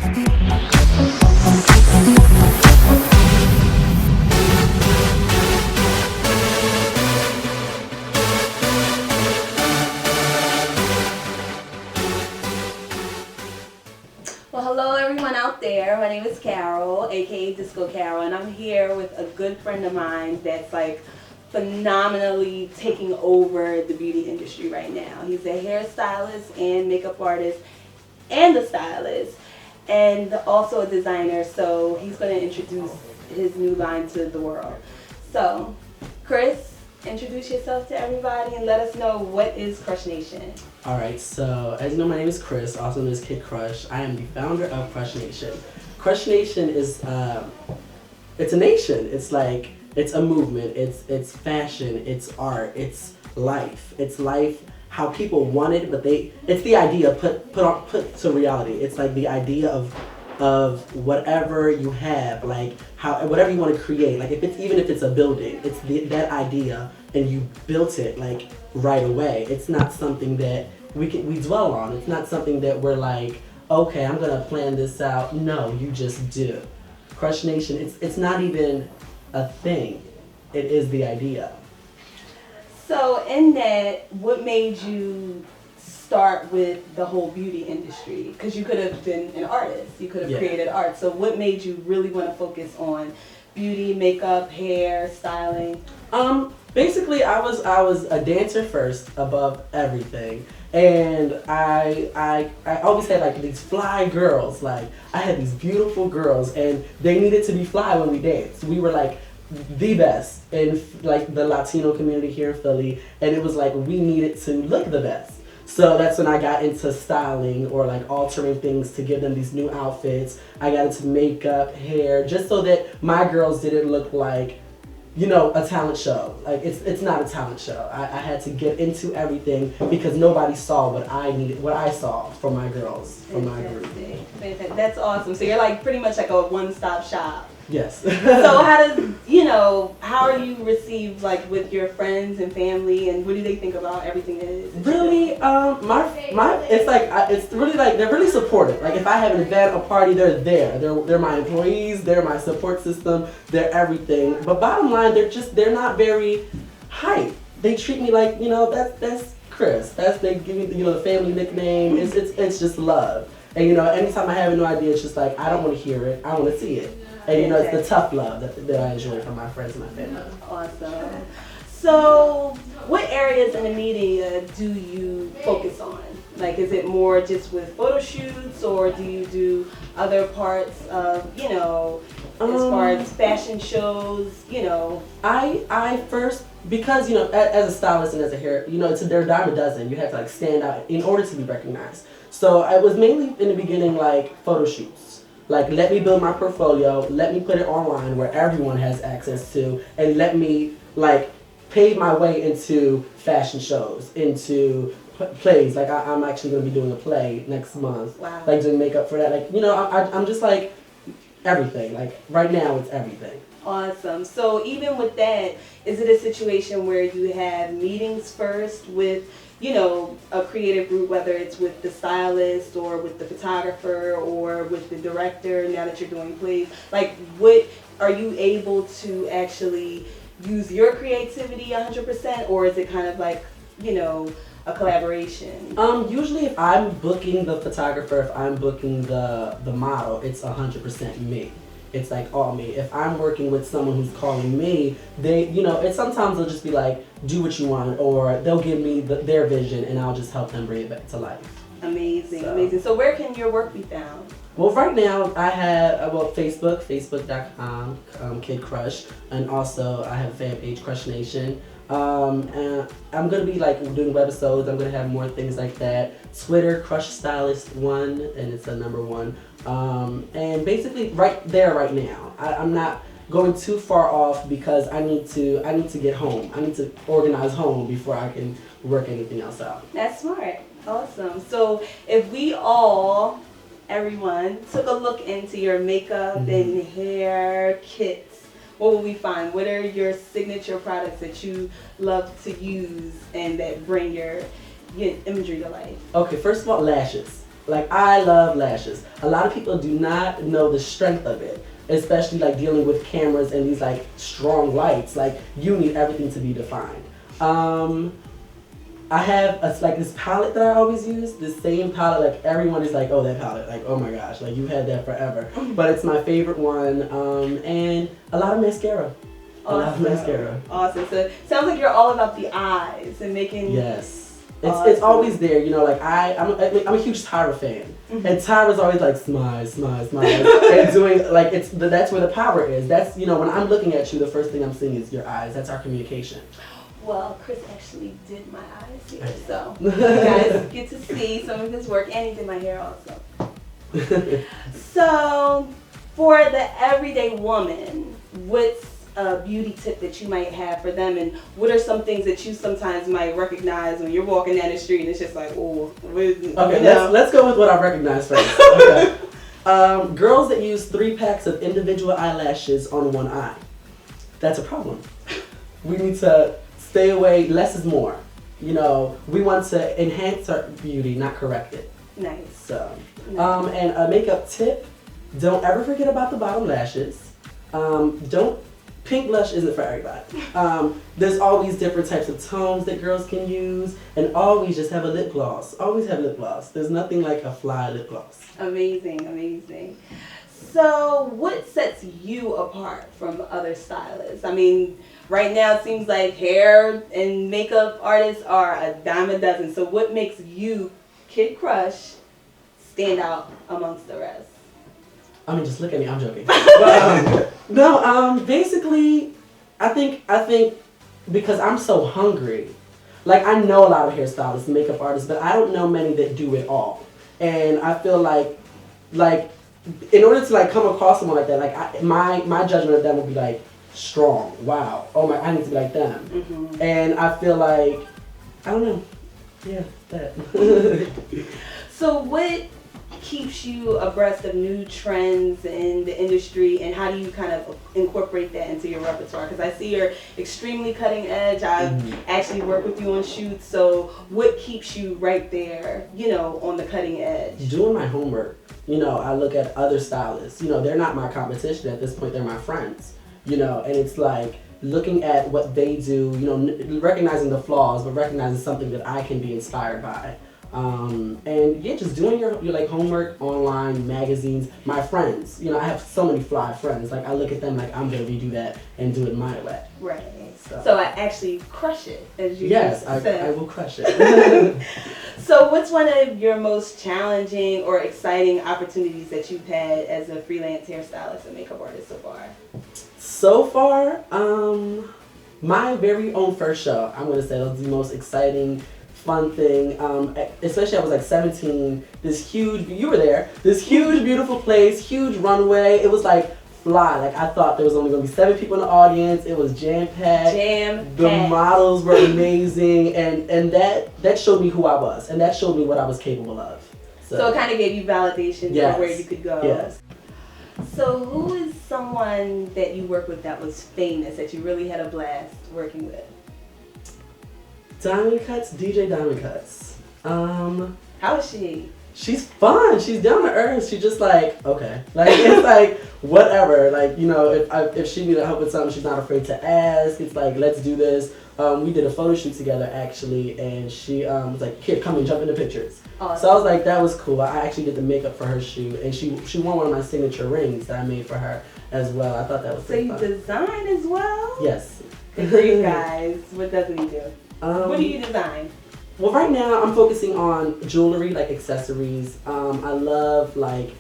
Well, hello everyone out there. My name is Carol, aka Disco Carol, and I'm here with a good friend of mine that's like phenomenally taking over the beauty industry right now. He's a hairstylist and makeup artist and a stylist and also a designer, so he's going to introduce his new line to the world. So, Chris, introduce yourself to everybody and let us know what is Krush Nation. Alright, so as you know, my name is Chris, also known as Kid Krush. I am the founder of Krush Nation. Krush Nation is, it's a nation. It's like, it's a movement. It's fashion. It's art. It's life. It's life how people want it, but it's the idea put to reality. It's like the idea of whatever you have, like whatever you want to create. Like even if it's a building, it's that idea, and you built it like right away. It's not something that we dwell on. It's not something that we're like, okay, I'm gonna plan this out. No, you just do. Krush Nation. It's not even a thing. It is the idea. So in that, what made you start with the whole beauty industry? Because you could have been an artist, you could have created art. So what made you really want to focus on beauty, makeup, hair, styling? Basically, I was a dancer first above everything, and I always had like these fly girls. Like I had these beautiful girls, and they needed to be fly when we danced. We were like the best in like the Latino community here in Philly, and it was like we needed to look the best. So that's when I got into styling or like altering things to give them these new outfits. I got into makeup, hair, just so that my girls didn't look like, you know, a talent show. Like it's not a talent show. I had to get into everything because nobody saw what I needed, what I saw from my girls, from my group. Fantastic. That's awesome. So you're like pretty much like a one-stop shop. Yes. So how are you received like with your friends and family, and what do they think about everything that is? Really, it's really like they're really supportive. Like if I have an event, a party, they're there. They're my employees. They're my support system. They're everything. But bottom line, they're not very hype. They treat me like, that's Chris. They give me the family nickname. It's just love. And anytime I have a new idea, it's just like I don't want to hear it. I want to see it. And it's the tough love that I enjoy from my friends and my family. Awesome. So, what areas in the media do you focus on? Like, is it more just with photo shoots, or do you do other parts of, as far as fashion shows, I first, because, as a stylist and as a hair, they're a dime a dozen. You have to, like, stand out in order to be recognized. So, I was mainly, in the beginning, like, photo shoots. Like, let me build my portfolio, let me put it online where everyone has access to, and let me, like, pave my way into fashion shows, into plays. Like, I'm actually going to be doing a play next month. Wow. Like, doing makeup for that. Like, I'm just, like, everything. Like, right now, it's everything. Awesome. So, even with that, is it a situation where you have meetings first with a creative group, whether it's with the stylist or with the photographer or with the director, now that you're doing plays? Like, what are you able to actually use your creativity 100%, or is it kind of like, a collaboration? Usually if I'm booking the photographer, if I'm booking the model, it's 100% me. It's like all me. If I'm working with someone who's calling me, it's sometimes they'll just be like, do what you want, or they'll give me their vision and I'll just help them bring it back to life. Amazing, amazing. So where can your work be found? Well, right now I have Facebook.com, Kid Krush, and also I have a fan page, Krush Nation. And I'm gonna be like doing webisodes. I'm gonna have more things like that. Twitter, Krush Stylist 1, and it's a number 1. And basically right there, right now. I'm not going too far off because I need to get home. I need to organize home before I can work anything else out. That's smart. Awesome. So if everyone took a look into your makeup and hair kits, what will we find? What are your signature products that you love to use and that bring your imagery to life? Okay, first of all, lashes. Like, I love lashes. A lot of people do not know the strength of it, especially like dealing with cameras and these like strong lights. Like, you need everything to be defined. I have like this palette that I always use. This same palette, like everyone is like, oh, that palette, like, oh my gosh, like you've had that forever. But it's my favorite one, and a lot of mascara. Awesome. A lot of mascara. Awesome. So it sounds like you're all about the eyes and making. Yes. Awesome. It's always there, you know. Like I'm a huge Tyra fan, and Tyra's always like smile, and doing like that's where the power is. That's, you know, when I'm looking at you, the first thing I'm seeing is your eyes. That's our communication. Well, Chris actually did my eyes here, so you guys get to see some of his work, and he did my hair also. So, for the everyday woman, what's a beauty tip that you might have for them, and what are some things that you sometimes might recognize when you're walking down the street and it's just like, oh, okay, let's go with what I recognize first. Okay. Girls that use 3 packs of individual eyelashes on one eye. That's a problem. We need to stay away. Less is more. You know, we want to enhance our beauty, not correct it. Nice. So, nice. And a makeup tip: don't ever forget about the bottom lashes. Pink blush isn't for everybody. There's all these different types of tones that girls can use, and always just have a lip gloss. Always have lip gloss. There's nothing like a fly lip gloss. Amazing, amazing. So, what sets you apart from other stylists? I mean, right now it seems like hair and makeup artists are a dime a dozen. So, what makes you, Kid Krush, stand out amongst the rest? I mean, just look at me. I'm joking. But, basically, I think because I'm so hungry, like, I know a lot of hairstylists and makeup artists, but I don't know many that do it all. And I feel like in order to like come across someone like that, like my judgment of them would be like strong. Wow. Oh my, I need to be like them. Mm-hmm. And I feel like, I don't know. Yeah, that. So what keeps you abreast of new trends in the industry, and how do you kind of incorporate that into your repertoire? Because I see you're extremely cutting edge. I've actually worked with you on shoots. So what keeps you right there, you know, on the cutting edge? Doing my homework. You know, I look at other stylists. You know, they're not my competition at this point. They're my friends. You know, and it's like looking at what they do, you know, recognizing the flaws, but recognizing something that I can be inspired by. And yeah, just doing your like homework, online, magazines, my friends. You know, I have so many fly friends. Like, I look at them like I'm going to redo that and do it my way. Right. So I actually crush it, as you yes, just said. I will crush it. So what's one of your most challenging or exciting opportunities that you've had as a freelance hairstylist and makeup artist so far? So far, my very own first show, I'm going to say, that was the most exciting, fun thing. Especially I was like 17, this huge, you were there, this huge, beautiful place, huge runway. It was like fly. Like, I thought there was only going to be 7 people in the audience. It was jam-packed. The models were amazing, and that showed me who I was, and that showed me what I was capable of. So it kind of gave you validation for where you could go. Yes. So who is someone that you worked with that was famous, that you really had a blast working with? Diamond Cuts, DJ Diamond Cuts. How is she? She's fun. She's down to earth. She's just like, okay. Like, it's like, whatever. Like, you know, if she needed help with something, she's not afraid to ask. It's like, let's do this. We did a photo shoot together, actually, and she was like, here, come and jump into pictures. Awesome. So I was like, that was cool. I actually did the makeup for her shoot, and she won one of my signature rings that I made for her as well. I thought that was pretty fun. So you design as well? Yes. Good for you guys. What doesn't he do? What do you design? Well, right now I'm focusing on jewelry, like accessories. I love like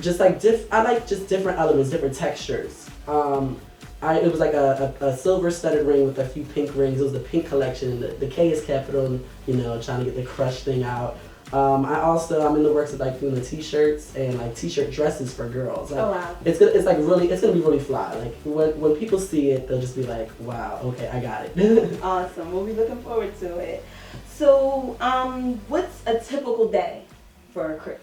just like I like just different elements, different textures. It was like a silver studded ring with a few pink rings. It was the pink collection. The K is capital, you know, trying to get the Krush thing out. I'm in the works of like doing the t-shirts and like t-shirt dresses for girls. Like, oh wow! It's gonna be really fly. Like when people see it, they'll just be like, wow, okay, I got it. Awesome. We'll be looking forward to it. So, what's a typical day for Chris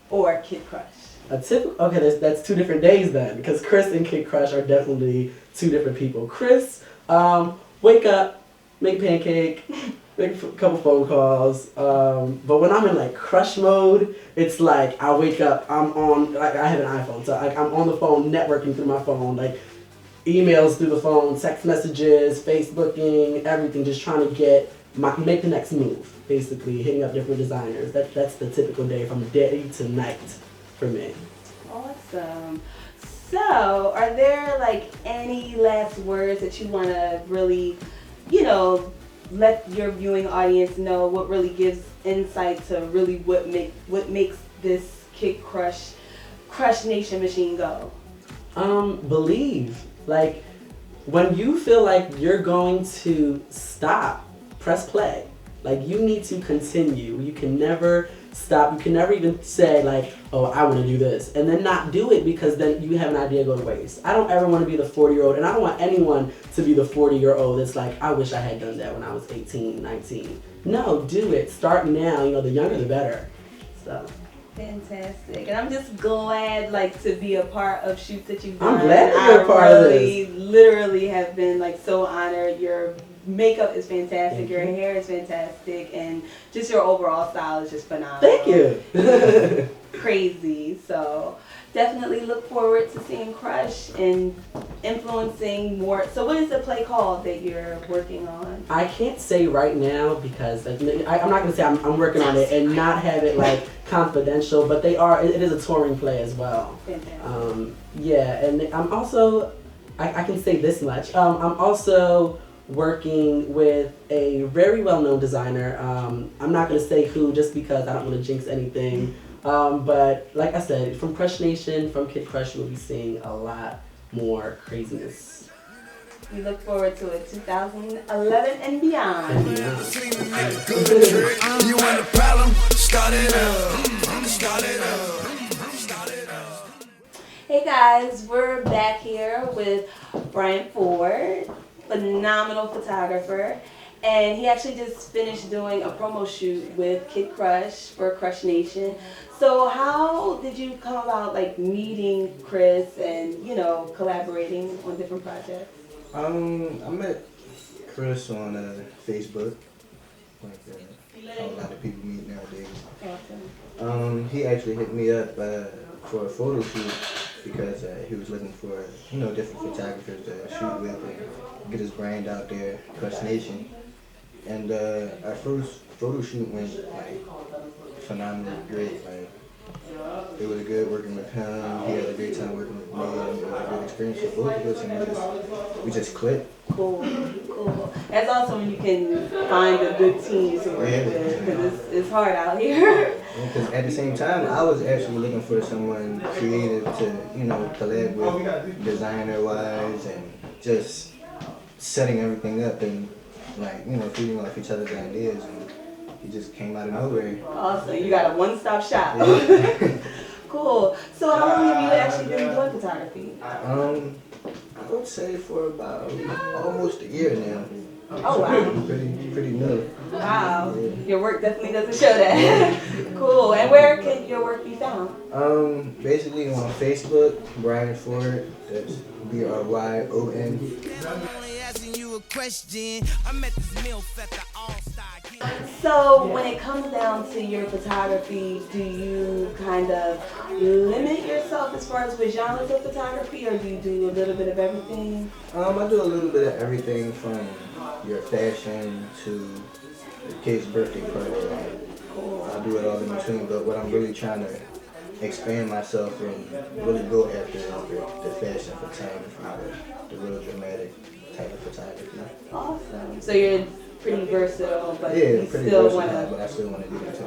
or Kid Krush? That's 2 different days then, because Chris and Kid Krush are definitely 2 different people. Chris, wake up, make pancake, make a couple phone calls. But when I'm in like crush mode, it's like I wake up, I'm on, like I have an iPhone, so like I'm on the phone networking through my phone, like emails through the phone, text messages, Facebooking, everything, just trying to make the next move, basically, hitting up different designers. That's the typical day from day to night for me. Awesome. So, are there like any last words that you want to really, let your viewing audience know what really gives insight to really what makes this Kid Krush Nation machine go? Believe. Like, when you feel like you're going to stop, press play. Like, you need to continue. You can never stop. You can never even say like, oh, I want to do this, and then not do it because then you have an idea go to waste. I don't ever want to be the 40-year-old, and I don't want anyone to be the 40-year-old that's like, I wish I had done that when I was 18, 19. No, do it. Start now. The younger the better. So. Fantastic. And I'm just glad to be a part of shoots that you've done. I'm glad to be a part of this. I literally have been so honored. Your makeup is fantastic, your hair is fantastic, and just your overall style is just phenomenal. Thank you. Crazy. So definitely look forward to seeing Krush and influencing more. So what is the play called that you're working on? I can't say right now because I'm not going to say I'm working on it and not have it confidential, but it is a touring play as well. Fantastic. Yeah, and I'm also, I can say this much, I'm also working with a very well-known designer. I'm not going to say who just because I don't want to jinx anything. But like I said, from Krush Nation, from Kid Krush, you'll be seeing a lot more craziness. We look forward to it, 2011 and beyond. You want a problem? Start it up. Hey guys, we're back here with Bryon Ford, phenomenal photographer. And he actually just finished doing a promo shoot with Kid Krush for Krush Nation. So how did you come about meeting Chris and, collaborating on different projects? I met Chris on Facebook, how a lot of people meet nowadays. Awesome. He actually hit me up for a photo shoot because he was looking for, different photographers to shoot with and get his brand out there, Krush Nation. And our first photo shoot went phenomenally great. It was good working with him. He had a great time working with me. And it was a good experience for both of us, and we just clicked. Cool. That's awesome when you can find a good team to work with, because it's hard out here. Because at the same time, I was actually looking for someone creative to, collab with, designer-wise, and just setting everything up and feeding off each other's ideas, and he just came out of nowhere. Awesome, you got a one-stop shop. Yeah. Cool. So how long have you actually been doing photography? I would say for about almost a year now. Oh wow. Pretty new. Wow. Yeah. Your work definitely doesn't show that. Cool. And where can your work be found? Basically on Facebook, Bryon Ford. That's Bryon. So when it comes down to your photography, do you kind of limit yourself as far as what genres of photography, or do you do a little bit of everything? I do a little bit of everything from your fashion to the kid's birthday party. I do it all in between, but what I'm really trying to expand myself and really go after is the fashion photography, the real dramatic type of photography. Awesome. So you're pretty versatile, but yeah, you pretty still versatile, want to... but I still want to get into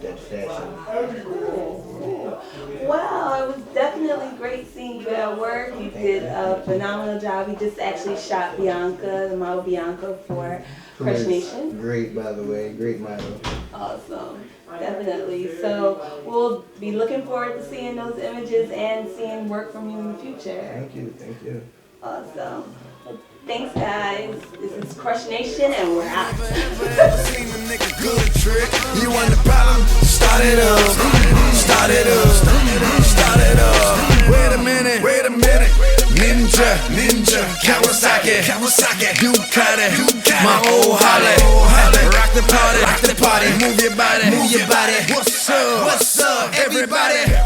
that fashion. Cool. Wow, it was definitely great seeing you at work. You did a phenomenal job. You just actually shot Bianca, the model Bianca, for Krush Nation. Great, by the way. Great model. Awesome. Definitely. So we'll be looking forward to seeing those images and seeing work from you in the future. Thank you. Awesome. Well, thanks, guys. This is Krush Nation, and we're out. You want the problem? Start it up. Wait a minute. Ninja, Kawasaki, Ducati, my Oh, holla, rock the party, move your body, What's up, everybody?